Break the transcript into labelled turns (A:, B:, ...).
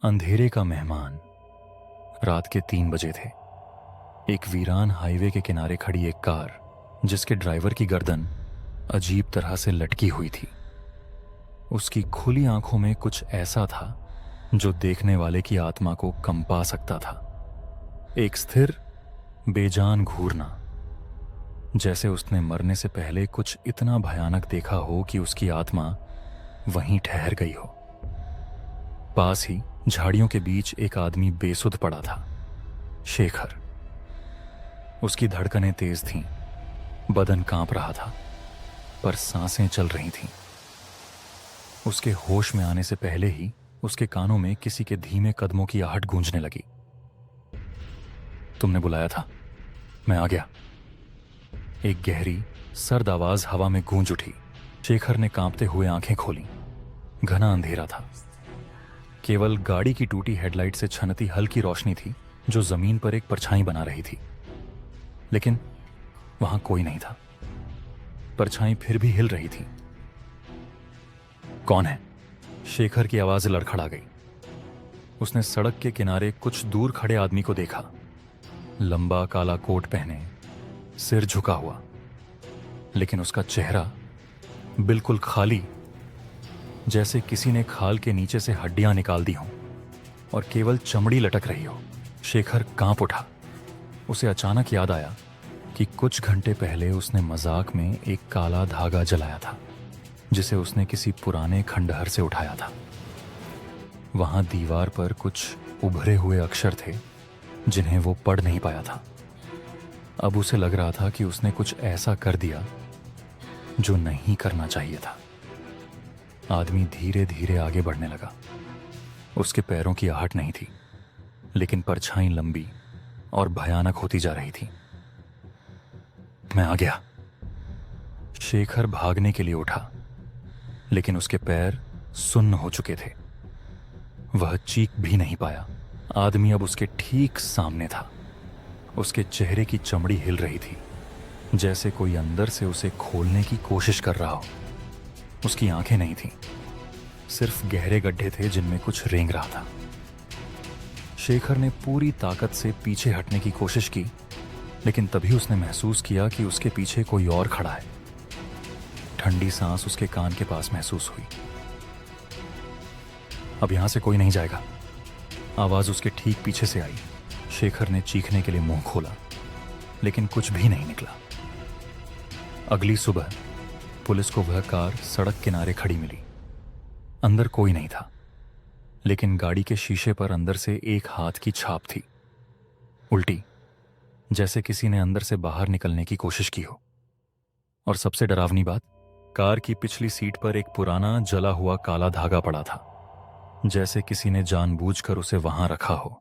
A: अंधेरे का मेहमान। रात के 3 बजे थे। एक वीरान हाईवे के किनारे खड़ी एक कार, जिसके ड्राइवर की गर्दन अजीब तरह से लटकी हुई थी। उसकी खुली आंखों में कुछ ऐसा था जो देखने वाले की आत्मा को कंपा सकता था। एक स्थिर, बेजान घूरना, जैसे उसने मरने से पहले कुछ इतना भयानक देखा हो कि उसकी आत्मा वहीं ठहर गई हो। पास ही झाड़ियों के बीच एक आदमी बेसुध पड़ा था, शेखर। उसकी धड़कनें तेज थीं, बदन कांप रहा था, पर सांसें चल रही थीं। उसके होश में आने से पहले ही उसके कानों में किसी के धीमे कदमों की आहट गूंजने लगी। तुमने बुलाया था, मैं आ गया। एक गहरी, सर्द आवाज हवा में गूंज उठी। शेखर ने कांपते हुए आंखें खोलीं। घना अंधेरा था। केवल गाड़ी की टूटी हेडलाइट से छनती हल्की रोशनी थी जो जमीन पर एक परछाई बना रही थी, लेकिन वहां कोई नहीं था। परछाई फिर भी हिल रही थी। कौन है? शेखर की आवाज लड़खड़ा गई। उसने सड़क के किनारे कुछ दूर खड़े आदमी को देखा। लंबा काला कोट पहने, सिर झुका हुआ, लेकिन उसका चेहरा बिल्कुल खाली, जैसे किसी ने खाल के नीचे से हड्डियां निकाल दी हों और केवल चमड़ी लटक रही हो। शेखर कांप उठा। उसे अचानक याद आया कि कुछ घंटे पहले उसने मजाक में एक काला धागा जलाया था, जिसे उसने किसी पुराने खंडहर से उठाया था। वहां दीवार पर कुछ उभरे हुए अक्षर थे जिन्हें वो पढ़ नहीं पाया था। अब उसे लग रहा था कि उसने कुछ ऐसा कर दिया जो नहीं करना चाहिए था। आदमी धीरे धीरे आगे बढ़ने लगा। उसके पैरों की आहट नहीं थी, लेकिन परछाई लंबी और भयानक होती जा रही थी। मैं आ गया। शेखर भागने के लिए उठा, लेकिन उसके पैर सुन्न हो चुके थे। वह चीख भी नहीं पाया। आदमी अब उसके ठीक सामने था। उसके चेहरे की चमड़ी हिल रही थी, जैसे कोई अंदर से उसे खोलने की कोशिश कर रहा हो। उसकी आंखें नहीं थीं, सिर्फ गहरे गड्ढे थे जिनमें कुछ रेंग रहा था। शेखर ने पूरी ताकत से पीछे हटने की कोशिश की, लेकिन तभी उसने महसूस किया कि उसके पीछे कोई और खड़ा है। ठंडी सांस उसके कान के पास महसूस हुई। अब यहां से कोई नहीं जाएगा। आवाज उसके ठीक पीछे से आई। शेखर ने चीखने के लिए मुंह खोला, लेकिन कुछ भी नहीं निकला। अगली सुबह पुलिस को वह कार सड़क किनारे खड़ी मिली। अंदर कोई नहीं था, लेकिन गाड़ी के शीशे पर अंदर से एक हाथ की छाप थी, उल्टी, जैसे किसी ने अंदर से बाहर निकलने की कोशिश की हो। और सबसे डरावनी बात, कार की पिछली सीट पर एक पुराना जला हुआ काला धागा पड़ा था, जैसे किसी ने जानबूझकर उसे वहां रखा हो।